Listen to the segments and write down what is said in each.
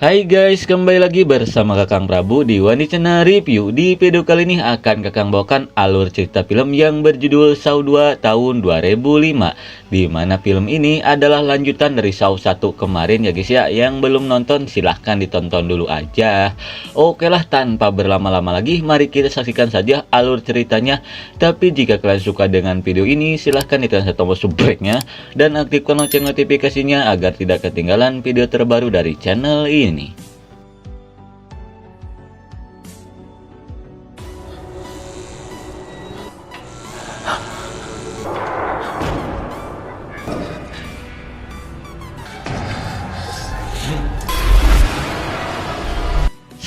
Hai guys, kembali lagi bersama Kakang Prabu di Wani Channel Review. Di video kali ini akan Kakang bawakan alur cerita film yang berjudul Saw 2 tahun 2005, di mana film ini adalah lanjutan dari Saw 1 kemarin ya guys ya. Yang belum nonton silahkan ditonton dulu aja. Oke lah, tanpa berlama-lama lagi, mari kita saksikan saja alur ceritanya. Tapi jika kalian suka dengan video ini, silahkan ditekan tombol subscribe-nya dan aktifkan lonceng notifikasinya agar tidak ketinggalan video terbaru dari channel ini.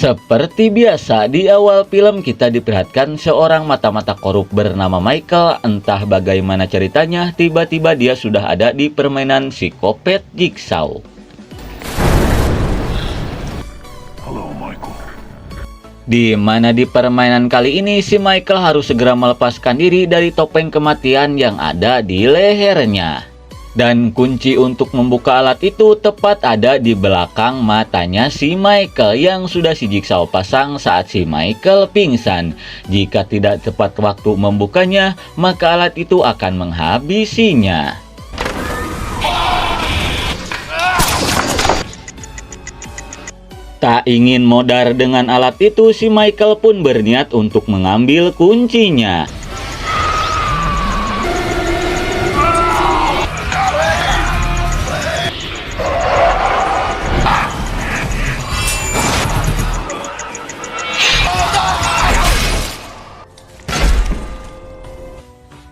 Seperti biasa, di awal film kita diperlihatkan seorang mata-mata korup bernama Michael. Entah bagaimana ceritanya, tiba-tiba dia sudah ada di permainan psikopat Jigsaw. Di mana di permainan kali ini si Michael harus segera melepaskan diri dari topeng kematian yang ada di lehernya. Dan kunci untuk membuka alat itu tepat ada di belakang matanya si Michael yang sudah si Jigsaw pasang saat si Michael pingsan. Jika tidak tepat waktu membukanya, maka alat itu akan menghabisinya. Tak ingin modar dengan alat itu, si Michael pun berniat untuk mengambil kuncinya.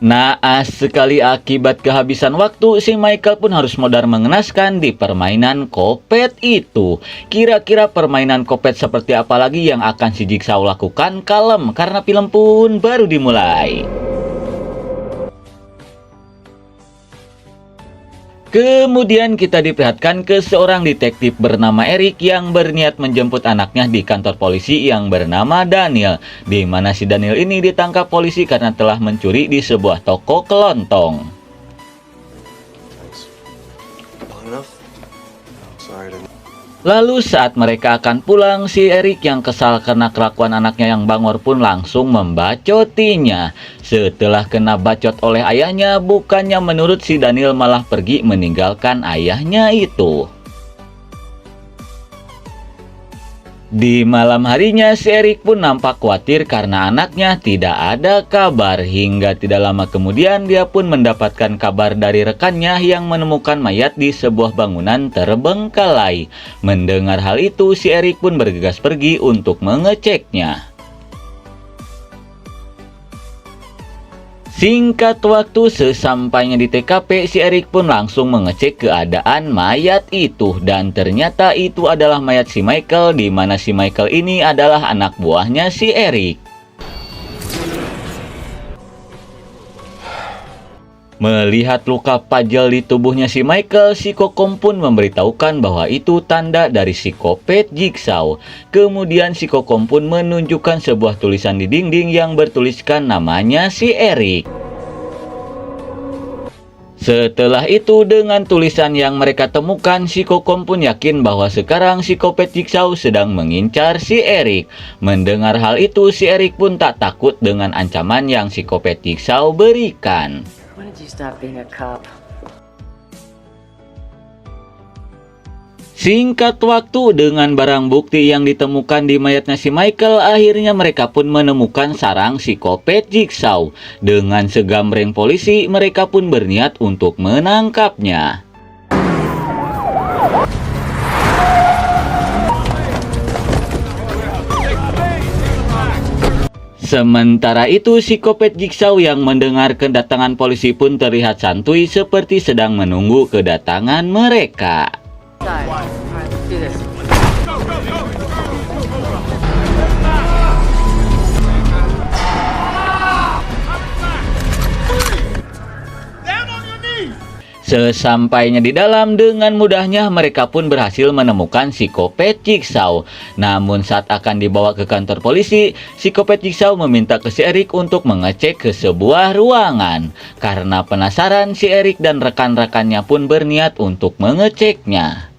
Naas sekali, akibat kehabisan waktu, si Michael pun harus modar mengenaskan di permainan kopet itu. Kira-kira permainan kopet seperti apa lagi yang akan si Jigsaw lakukan? Kalem, karena film pun baru dimulai. Kemudian kita diperlihatkan ke seorang detektif bernama Eric yang berniat menjemput anaknya di kantor polisi yang bernama Daniel, di mana si Daniel ini ditangkap polisi karena telah mencuri di sebuah toko kelontong. Lalu saat mereka akan pulang, si Eric yang kesal karena kelakuan anaknya yang bangor pun langsung membacotinya. Setelah kena bacot oleh ayahnya, bukannya menurut si Daniel malah pergi meninggalkan ayahnya itu. Di malam harinya, si Eric pun nampak khawatir karena anaknya tidak ada kabar. Hingga tidak lama kemudian, dia pun mendapatkan kabar dari rekannya yang menemukan mayat di sebuah bangunan terbengkalai. Mendengar hal itu, si Eric pun bergegas pergi untuk mengeceknya. Singkat waktu, sesampainya di TKP, si Eric pun langsung mengecek keadaan mayat itu. Dan ternyata itu adalah mayat si Michael, di mana si Michael ini adalah anak buahnya si Eric. Melihat luka pajal di tubuhnya si Michael, si Kokom pun memberitahukan bahwa itu tanda dari psikopat Jigsaw. Kemudian si Kokom pun menunjukkan sebuah tulisan di dinding yang bertuliskan namanya si Eric. Setelah itu, dengan tulisan yang mereka temukan, si Kokom pun yakin bahwa sekarang psikopat Jigsaw sedang mengincar si Eric. Mendengar hal itu, si Eric pun tak takut dengan ancaman yang psikopat Jigsaw berikan. When did you stop being a cop? Singkat waktu, dengan barang bukti yang ditemukan di mayatnya si Michael, akhirnya mereka pun menemukan sarang psikopat Jigsaw. Dengan segambreng polisi, mereka pun berniat untuk menangkapnya. Sementara itu, psikopat Jigsaw yang mendengar kedatangan polisi pun terlihat santuy seperti sedang menunggu kedatangan mereka. Sesampainya di dalam, dengan mudahnya mereka pun berhasil menemukan psikopat Jigsaw. Namun saat akan dibawa ke kantor polisi, psikopat Jigsaw meminta ke si Eric untuk mengecek ke sebuah ruangan. Karena penasaran, si Eric dan rekan-rekannya pun berniat untuk mengeceknya.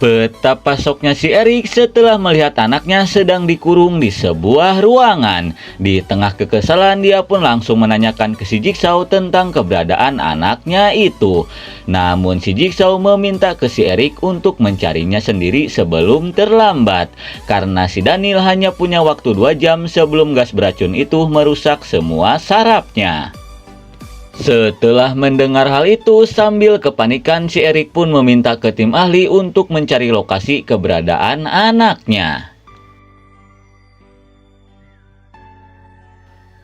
Betapa syoknya si Erik setelah melihat anaknya sedang dikurung di sebuah ruangan. Di tengah kekesalan, dia pun langsung menanyakan ke si Jigsaw tentang keberadaan anaknya itu. Namun si Jigsaw meminta ke si Erik untuk mencarinya sendiri sebelum terlambat, karena si Daniel hanya punya waktu 2 jam sebelum gas beracun itu merusak semua sarafnya. Setelah mendengar hal itu, sambil kepanikan, si Erik pun meminta ke tim ahli untuk mencari lokasi keberadaan anaknya.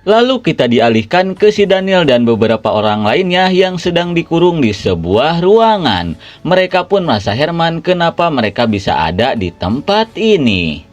Lalu kita dialihkan ke si Daniel dan beberapa orang lainnya yang sedang dikurung di sebuah ruangan. Mereka pun merasa heran kenapa mereka bisa ada di tempat ini.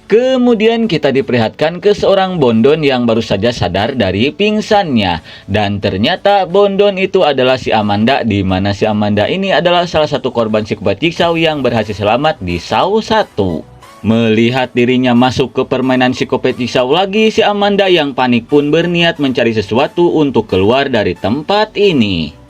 Kemudian kita diperlihatkan ke seorang Bondon yang baru saja sadar dari pingsannya. Dan ternyata Bondon itu adalah si Amanda, di mana si Amanda ini adalah salah satu korban psikopat Jigsaw yang berhasil selamat di Saw 1. Melihat dirinya masuk ke permainan psikopat Jigsaw lagi, si Amanda yang panik pun berniat mencari sesuatu untuk keluar dari tempat ini.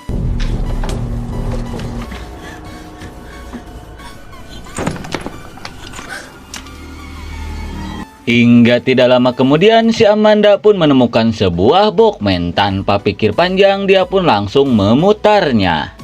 Hingga tidak lama kemudian, si Amanda pun menemukan sebuah Walkman. Tanpa pikir panjang, dia pun langsung memutarnya.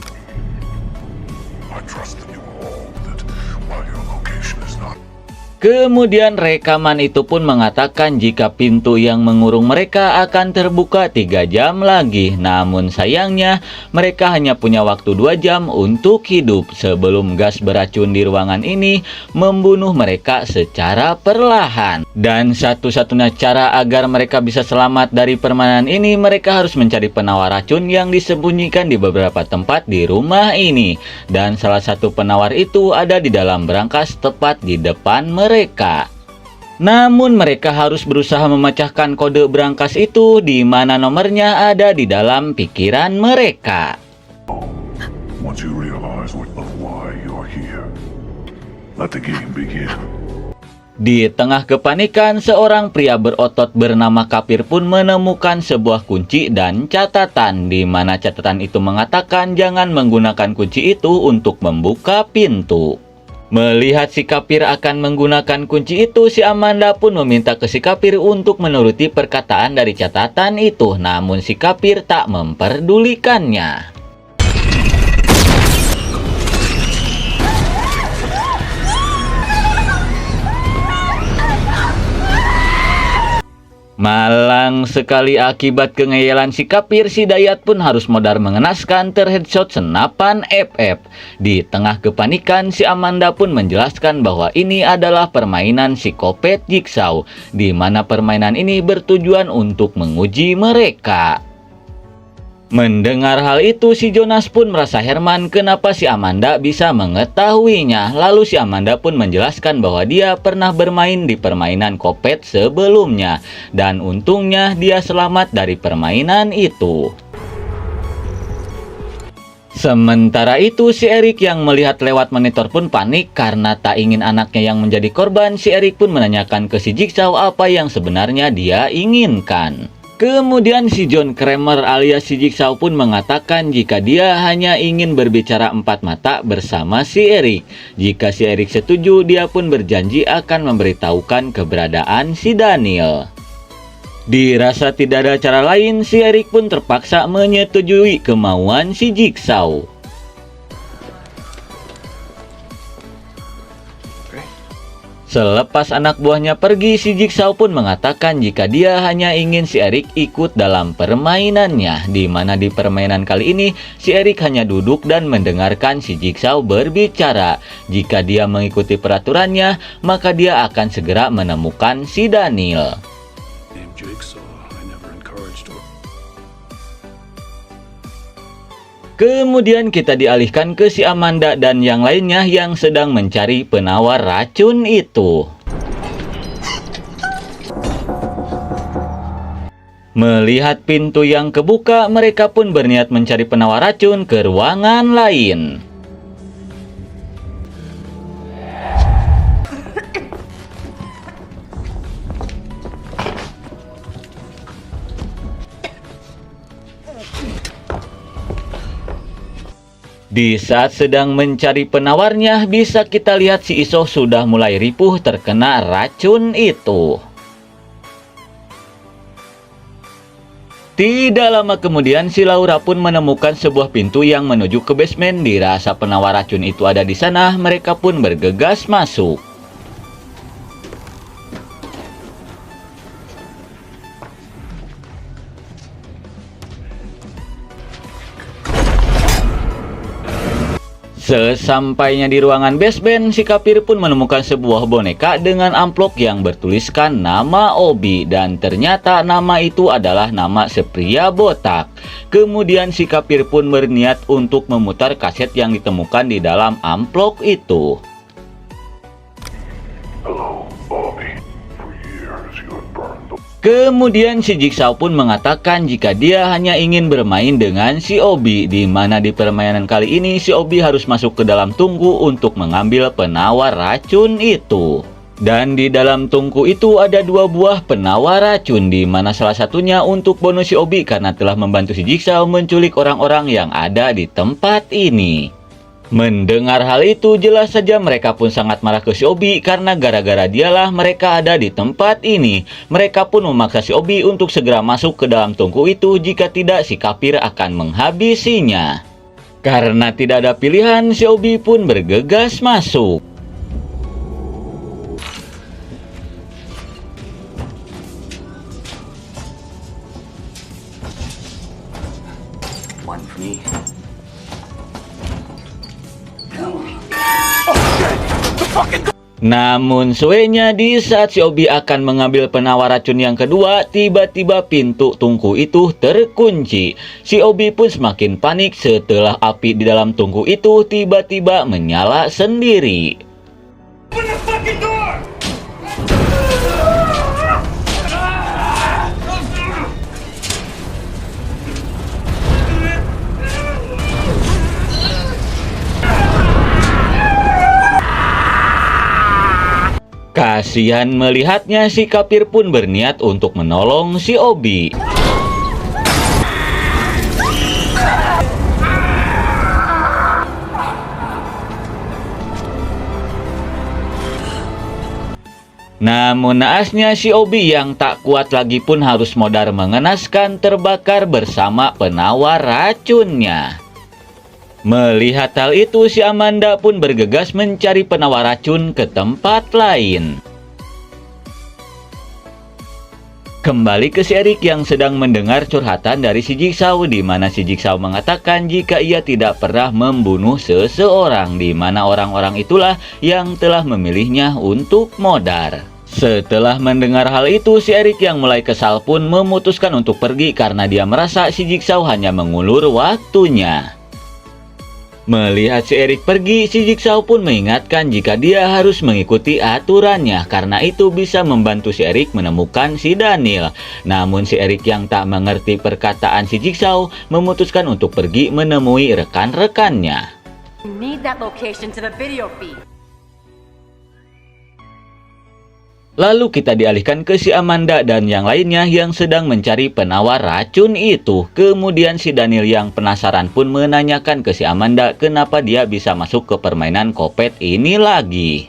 Kemudian rekaman itu pun mengatakan jika pintu yang mengurung mereka akan terbuka 3 jam lagi. Namun sayangnya mereka hanya punya waktu 2 jam untuk hidup sebelum gas beracun di ruangan ini membunuh mereka secara perlahan. Dan satu-satunya cara agar mereka bisa selamat dari permainan ini, mereka harus mencari penawar racun yang disembunyikan di beberapa tempat di rumah ini. Dan salah satu penawar itu ada di dalam brankas tepat di depan mereka. Namun mereka harus berusaha memecahkan kode brankas itu, di mana nomornya ada di dalam pikiran mereka. Once you realize why you're here, let the game begin. Di tengah kepanikan, seorang pria berotot bernama Kapir pun menemukan sebuah kunci dan catatan, di mana catatan itu mengatakan jangan menggunakan kunci itu untuk membuka pintu. Melihat si Kapir akan menggunakan kunci itu, si Amanda pun meminta ke si Kapir untuk menuruti perkataan dari catatan itu. Namun si Kapir tak memperdulikannya. Malang sekali akibat kengeyelan si Kapir, si Dayat pun harus modal mengenaskan terheadshot senapan FF. Di tengah kepanikan, si Amanda pun menjelaskan bahwa ini adalah permainan psikopat Jigsaw, di mana permainan ini bertujuan untuk menguji mereka. Mendengar hal itu, si Jonas pun merasa heran kenapa si Amanda bisa mengetahuinya. Lalu si Amanda pun menjelaskan bahwa dia pernah bermain di permainan Kopet sebelumnya. Dan untungnya dia selamat dari permainan itu. Sementara itu, si Erik yang melihat lewat monitor pun panik karena tak ingin anaknya yang menjadi korban. Si Erik pun menanyakan ke si Jigsaw apa yang sebenarnya dia inginkan. Kemudian si John Kramer alias si Jigsaw pun mengatakan jika dia hanya ingin berbicara 4 mata bersama si Erik. Jika si Erik setuju, dia pun berjanji akan memberitahukan keberadaan si Daniel. Dirasa tidak ada cara lain, si Erik pun terpaksa menyetujui kemauan si Jigsaw. Selepas anak buahnya pergi, si Jigsaw pun mengatakan jika dia hanya ingin si Erik ikut dalam permainannya, di mana di permainan kali ini si Erik hanya duduk dan mendengarkan si Jigsaw berbicara. Jika dia mengikuti peraturannya, maka dia akan segera menemukan si Daniel. Kemudian kita dialihkan ke si Amanda dan yang lainnya yang sedang mencari penawar racun itu. Melihat pintu yang kebuka, mereka pun berniat mencari penawar racun ke ruangan lain. Di saat sedang mencari penawarnya, bisa kita lihat si Iso sudah mulai ripuh terkena racun itu. Tidak lama kemudian, si Laura pun menemukan sebuah pintu yang menuju ke basement. Dirasa penawar racun itu ada di sana, mereka pun bergegas masuk. Sesampainya di ruangan basement, si Kapir pun menemukan sebuah boneka dengan amplop yang bertuliskan nama Obi, dan ternyata nama itu adalah nama sepria botak. Kemudian si Kapir pun berniat untuk memutar kaset yang ditemukan di dalam amplop itu. Hello, Bobby. For years you have burned the Kemudian si Jigsaw pun mengatakan jika dia hanya ingin bermain dengan si Obi, di mana di permainan kali ini si Obi harus masuk ke dalam tungku untuk mengambil penawar racun itu. Dan di dalam tungku itu ada 2 buah penawar racun, di mana salah satunya untuk bonus si Obi karena telah membantu si Jigsaw menculik orang-orang yang ada di tempat ini. Mendengar hal itu, jelas saja mereka pun sangat marah ke si Obi karena gara-gara dialah mereka ada di tempat ini. Mereka pun memaksa si Obi untuk segera masuk ke dalam tungku itu, jika tidak si Kapir akan menghabisinya. Karena tidak ada pilihan, si Obi pun bergegas masuk. One for me. Namun suenya, di saat si Obi akan mengambil penawar racun yang kedua, tiba-tiba pintu tungku itu terkunci. Si Obi pun semakin panik setelah api di dalam tungku itu tiba-tiba menyala sendiri. Kasihan melihatnya, si Kapir pun berniat untuk menolong si Obi. Namun naasnya si Obi yang tak kuat lagi pun harus modar mengenaskan terbakar bersama penawar racunnya. Melihat hal itu, si Amanda pun bergegas mencari penawar racun ke tempat lain. Kembali ke si Eric yang sedang mendengar curhatan dari si Jigsaw, di mana si Jigsaw mengatakan jika ia tidak pernah membunuh seseorang, di mana orang-orang itulah yang telah memilihnya untuk modar. Setelah mendengar hal itu, si Eric yang mulai kesal pun memutuskan untuk pergi karena dia merasa si Jigsaw hanya mengulur waktunya. Melihat si Eric pergi, si Jigsaw pun mengingatkan jika dia harus mengikuti aturannya, karena itu bisa membantu si Eric menemukan si Daniel. Namun si Eric yang tak mengerti perkataan si Jigsaw memutuskan untuk pergi menemui rekan-rekannya. Need that location to the video feed. Lalu kita dialihkan ke si Amanda dan yang lainnya yang sedang mencari penawar racun itu. Kemudian si Daniel yang penasaran pun menanyakan ke si Amanda kenapa dia bisa masuk ke permainan kopet ini lagi.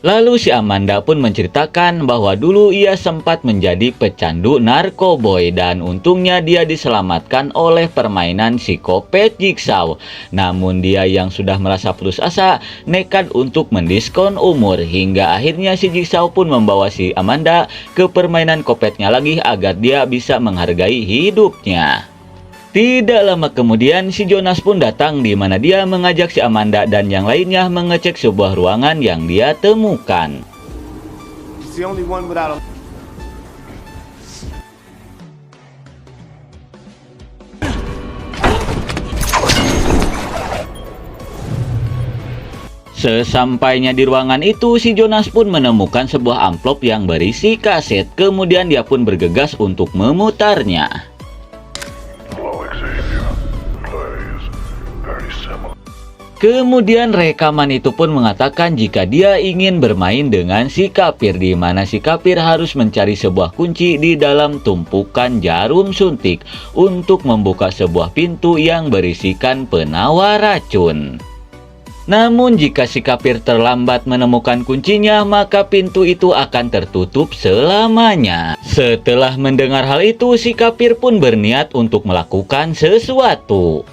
Lalu si Amanda pun menceritakan bahwa dulu ia sempat menjadi pecandu narkoboy dan untungnya dia diselamatkan oleh permainan si kopet Jigsaw. Namun dia yang sudah merasa putus asa nekat untuk mendiskon umur, hingga akhirnya si Jigsaw pun membawa si Amanda ke permainan kopetnya lagi agar dia bisa menghargai hidupnya. Tidak lama kemudian si Jonas pun datang, di mana dia mengajak si Amanda dan yang lainnya mengecek sebuah ruangan yang dia temukan. Sesampainya di ruangan itu, si Jonas pun menemukan sebuah amplop yang berisi kaset. Kemudian dia pun bergegas untuk memutarnya. Kemudian rekaman itu pun mengatakan jika dia ingin bermain dengan si Kapir, di mana si Kapir harus mencari sebuah kunci di dalam tumpukan jarum suntik untuk membuka sebuah pintu yang berisikan penawar racun. Namun jika si Kapir terlambat menemukan kuncinya, maka pintu itu akan tertutup selamanya. Setelah mendengar hal itu, si Kapir pun berniat untuk melakukan sesuatu.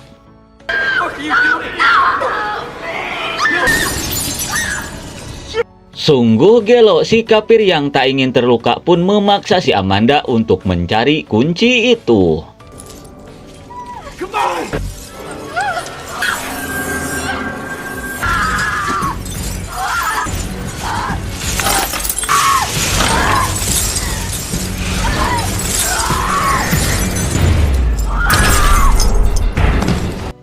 Sungguh gelo, si Kapir yang tak ingin terluka pun memaksa si Amanda untuk mencari kunci itu.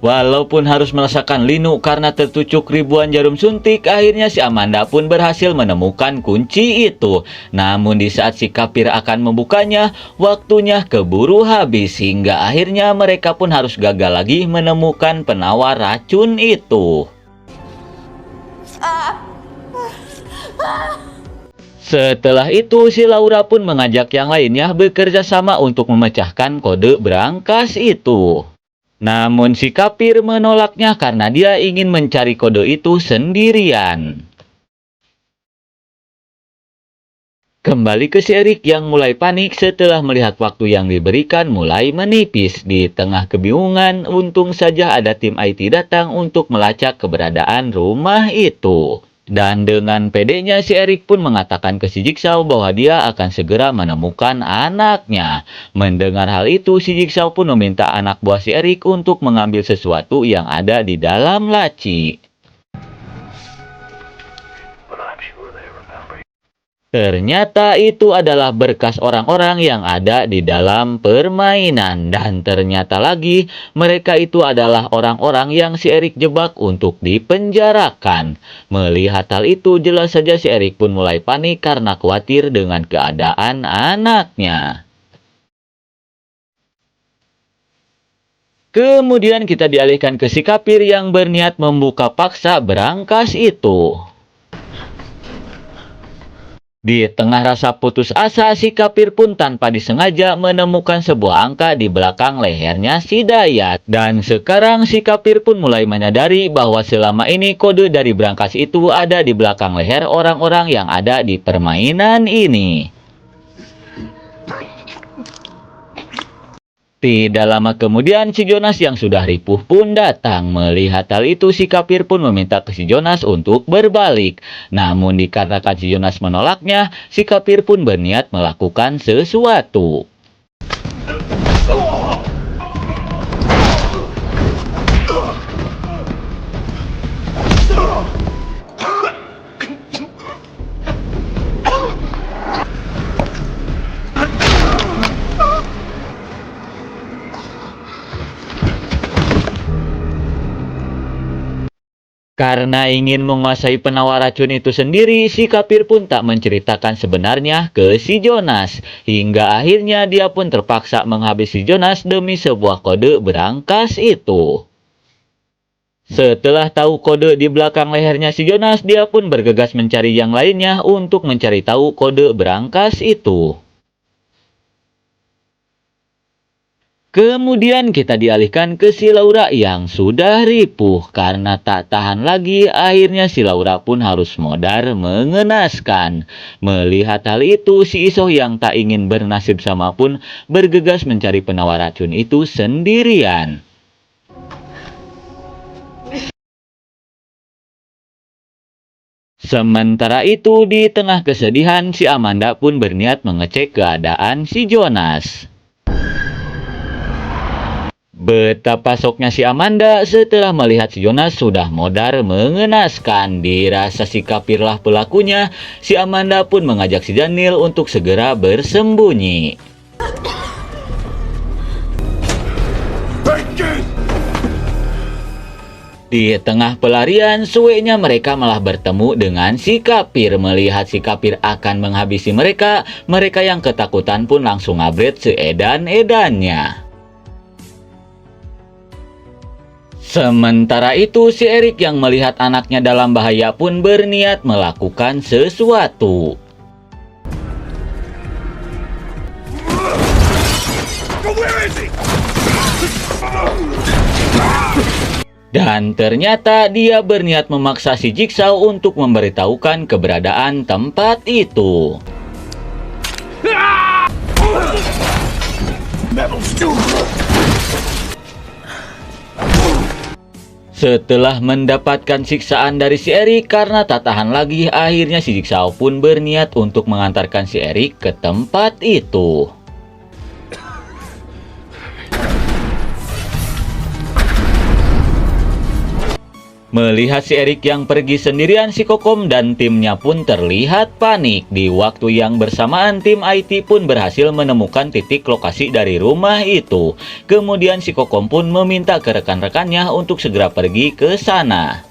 Walaupun harus merasakan linu karena tertucuk ribuan jarum suntik, akhirnya si Amanda pun berhasil menemukan kunci itu. Namun di saat si Kapir akan membukanya, waktunya keburu habis hingga akhirnya mereka pun harus gagal lagi menemukan penawar racun itu. Setelah itu, si Laura pun mengajak yang lainnya bekerja sama untuk memecahkan kode berangkas itu. Namun si Kapir menolaknya karena dia ingin mencari kode itu sendirian. Kembali ke si Eric yang mulai panik setelah melihat waktu yang diberikan mulai menipis. Di tengah kebingungan, untung saja ada tim IT datang untuk melacak keberadaan rumah itu. Dan dengan pedenya si Eric pun mengatakan ke si Jigsaw bahwa dia akan segera menemukan anaknya. Mendengar hal itu, si Jigsaw pun meminta anak buah si Eric untuk mengambil sesuatu yang ada di dalam laci. Ternyata itu adalah berkas orang-orang yang ada di dalam permainan. Dan ternyata lagi, mereka itu adalah orang-orang yang si Eric jebak untuk dipenjarakan. Melihat hal itu, jelas saja si Eric pun mulai panik karena khawatir dengan keadaan anaknya. Kemudian kita dialihkan ke si Kapir yang berniat membuka paksa berangkas itu. Di tengah rasa putus asa, si Kapir pun tanpa disengaja menemukan sebuah angka di belakang lehernya si Dayat. Dan sekarang si Kapir pun mulai menyadari bahwa selama ini kode dari brankas itu ada di belakang leher orang-orang yang ada di permainan ini. Tidak lama kemudian, si Jonas yang sudah ripuh pun datang. Melihat hal itu, si Kapir pun meminta ke si Jonas untuk berbalik. Namun dikarenakan si Jonas menolaknya, si Kapir pun berniat melakukan sesuatu. Karena ingin menguasai penawar racun itu sendiri, si Kapir pun tak menceritakan sebenarnya ke si Jonas. Hingga akhirnya dia pun terpaksa menghabisi Jonas demi sebuah kode berangkas itu. Setelah tahu kode di belakang lehernya si Jonas, dia pun bergegas mencari yang lainnya untuk mencari tahu kode berangkas itu. Kemudian kita dialihkan ke si Laura yang sudah ripuh. Karena tak tahan lagi, akhirnya si Laura pun harus modar mengenaskan. Melihat hal itu, si Isoh yang tak ingin bernasib sama pun bergegas mencari penawar racun itu sendirian. Sementara itu, di tengah kesedihan, si Amanda pun berniat mengecek keadaan si Jonas. Betapa syoknya si Amanda setelah melihat si Jonas sudah modar mengenaskan. Dirasa si Kapir lah pelakunya, si Amanda pun mengajak si Daniel untuk segera bersembunyi. Di tengah pelarian, suenya mereka malah bertemu dengan si Kapir. Melihat si Kapir akan menghabisi mereka, mereka yang ketakutan pun langsung ngabret seedan-edannya. Sementara itu, si Eric yang melihat anaknya dalam bahaya pun berniat melakukan sesuatu. Dan ternyata dia berniat memaksa si Jigsaw untuk memberitahukan keberadaan tempat itu. Setelah mendapatkan siksaan dari si Eric karena tak tahan lagi, akhirnya si Jigsaw pun berniat untuk mengantarkan si Eric ke tempat itu. Melihat si Eric yang pergi sendirian, si Kokom dan timnya pun terlihat panik. Di waktu yang bersamaan, tim IT pun berhasil menemukan titik lokasi dari rumah itu. Kemudian si Kokom pun meminta ke rekan-rekannya untuk segera pergi ke sana.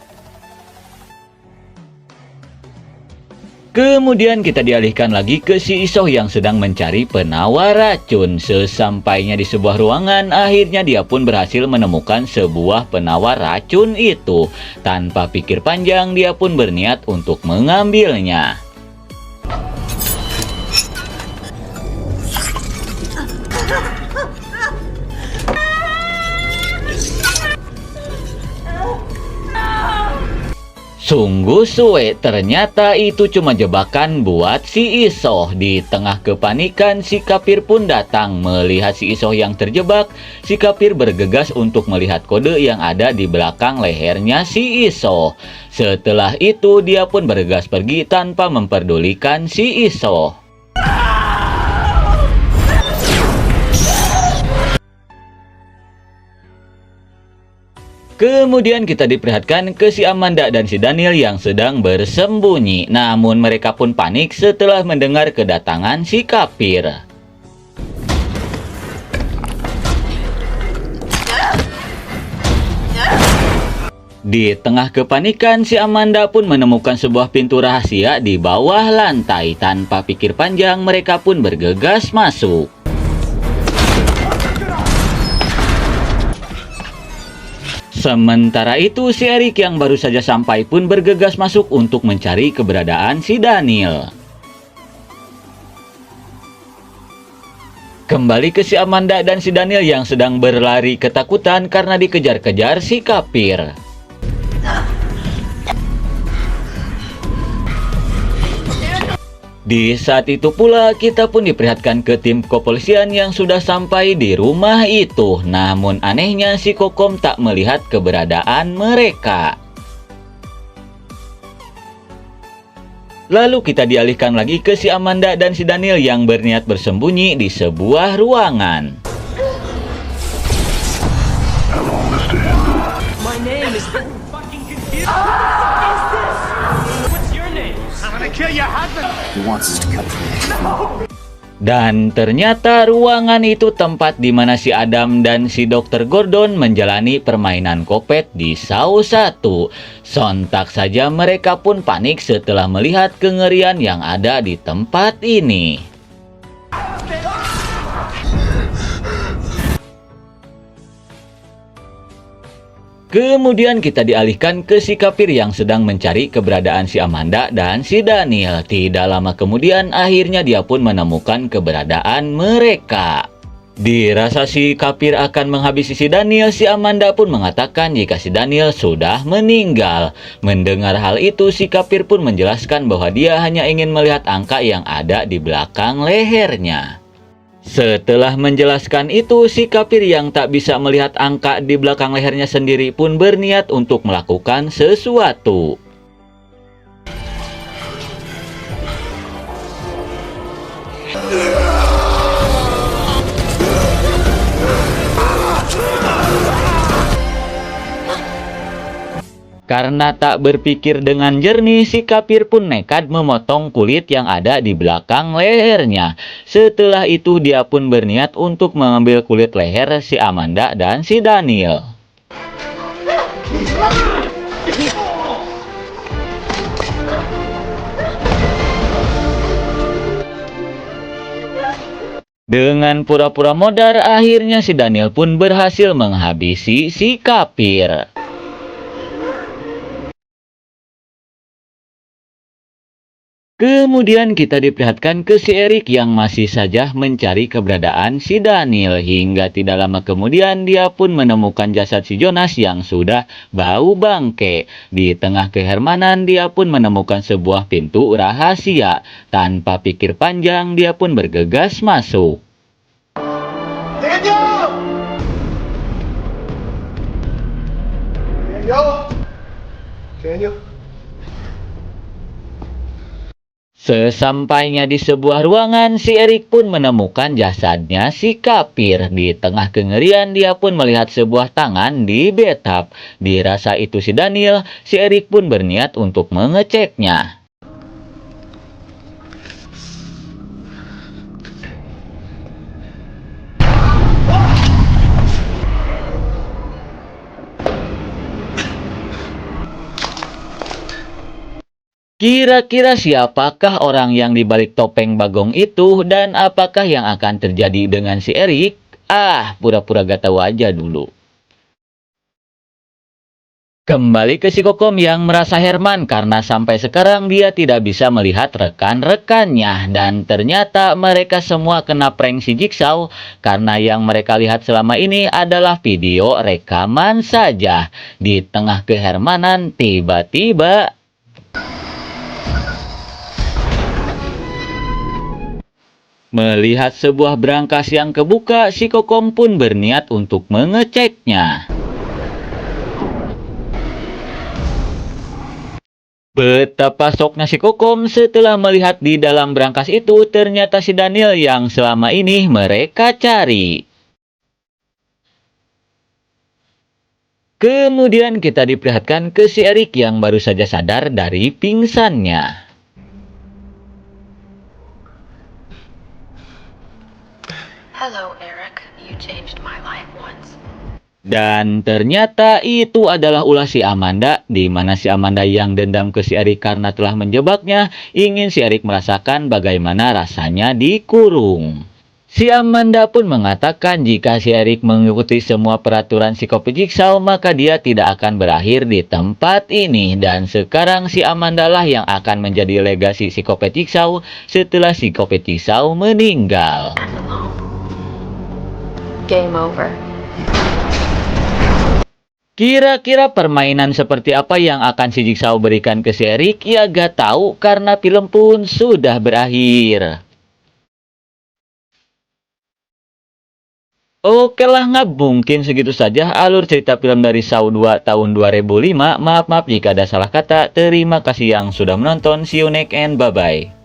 Kemudian kita dialihkan lagi ke si Isoh yang sedang mencari penawar racun. Sesampainya di sebuah ruangan, akhirnya dia pun berhasil menemukan sebuah penawar racun itu. Tanpa pikir panjang, dia pun berniat untuk mengambilnya. Sungguh suwe, ternyata itu cuma jebakan buat si Isoh. Di tengah kepanikan, si Kapir pun datang. Melihat si Isoh yang terjebak, si Kapir bergegas untuk melihat kode yang ada di belakang lehernya si Isoh. Setelah itu, dia pun bergegas pergi tanpa memperdulikan si Isoh. Kemudian kita diperlihatkan ke si Amanda dan si Daniel yang sedang bersembunyi. Namun mereka pun panik setelah mendengar kedatangan si Kapir. Di tengah kepanikan, si Amanda pun menemukan sebuah pintu rahasia di bawah lantai. Tanpa pikir panjang, mereka pun bergegas masuk. Sementara itu, si Eric yang baru saja sampai pun bergegas masuk untuk mencari keberadaan si Daniel. Kembali ke si Amanda dan si Daniel yang sedang berlari ketakutan karena dikejar-kejar si Kapir. Di saat itu pula kita pun diperlihatkan ke tim kepolisian yang sudah sampai di rumah itu. Namun anehnya si Kokom tak melihat keberadaan mereka. Lalu kita dialihkan lagi ke si Amanda dan si Daniel yang berniat bersembunyi di sebuah ruangan. How long is to handle? My name is fucking confused. What the fuck is this? What's your name? I'm gonna kill your husband. He wants us to cut through. No. Dan ternyata ruangan itu tempat di mana si Adam dan si Dr. Gordon menjalani permainan kopet di Saw 1. Sontak saja mereka pun panik setelah melihat kengerian yang ada di tempat ini. Kemudian kita dialihkan ke si Kapir yang sedang mencari keberadaan si Amanda dan si Daniel. Tidak lama kemudian akhirnya dia pun menemukan keberadaan mereka. Dirasa si Kapir akan menghabisi si Daniel, si Amanda pun mengatakan jika si Daniel sudah meninggal. Mendengar hal itu, si Kapir pun menjelaskan bahwa dia hanya ingin melihat angka yang ada di belakang lehernya. Setelah menjelaskan itu, si Kapir yang tak bisa melihat angka di belakang lehernya sendiri pun berniat untuk melakukan sesuatu. Karena tak berpikir dengan jernih, si Kapir pun nekat memotong kulit yang ada di belakang lehernya. Setelah itu dia pun berniat untuk mengambil kulit leher si Amanda dan si Daniel. Dengan pura-pura modar, akhirnya si Daniel pun berhasil menghabisi si Kapir. Kemudian kita diperlihatkan ke si Erik yang masih saja mencari keberadaan si Daniel. Hingga tidak lama kemudian dia pun menemukan jasad si Jonas yang sudah bau bangke. Di tengah kehermanan dia pun menemukan sebuah pintu rahasia. Tanpa pikir panjang dia pun bergegas masuk. Daniel! Daniel! Daniel? Sesampainya di sebuah ruangan, si Erik pun menemukan jasadnya si Kapir. Di tengah kengerian, dia pun melihat sebuah tangan di bathtub. Dirasa itu si Daniel, si Erik pun berniat untuk mengeceknya. Kira-kira siapakah orang yang dibalik topeng bagong itu dan apakah yang akan terjadi dengan si Erik? Pura-pura gak tahu aja dulu. Kembali ke si Kokom yang merasa Herman karena sampai sekarang dia tidak bisa melihat rekan-rekannya. Dan ternyata mereka semua kena prank si Jigsaw karena yang mereka lihat selama ini adalah video rekaman saja. Di tengah kehermanan tiba-tiba melihat sebuah brankas yang kebuka, si Kokom pun berniat untuk mengeceknya. Betapa syoknya si Kokom setelah melihat di dalam brankas itu ternyata si Daniel yang selama ini mereka cari. Kemudian kita diperlihatkan ke si Erik yang baru saja sadar dari pingsannya. Hello, Eric. You changed my life once. Dan ternyata itu adalah ulah si Amanda, di mana si Amanda yang dendam ke si Erik karena telah menjebaknya, ingin si Erik merasakan bagaimana rasanya dikurung. Si Amanda pun mengatakan jika si Erik mengikuti semua peraturan psikopat Jigsaw, maka dia tidak akan berakhir di tempat ini. Dan sekarang si Amanda lah yang akan menjadi legasi psikopat Jigsaw setelah psikopat Jigsaw meninggal. Game over. Kira-kira permainan seperti apa yang akan si Jigsaw berikan ke si Erik? Ya gak tahu karena film pun sudah berakhir. Oke lah, nggak mungkin segitu saja alur cerita film dari Saw 2 tahun 2005. Maaf jika ada salah kata. Terima kasih yang sudah menonton. See you next and bye-bye.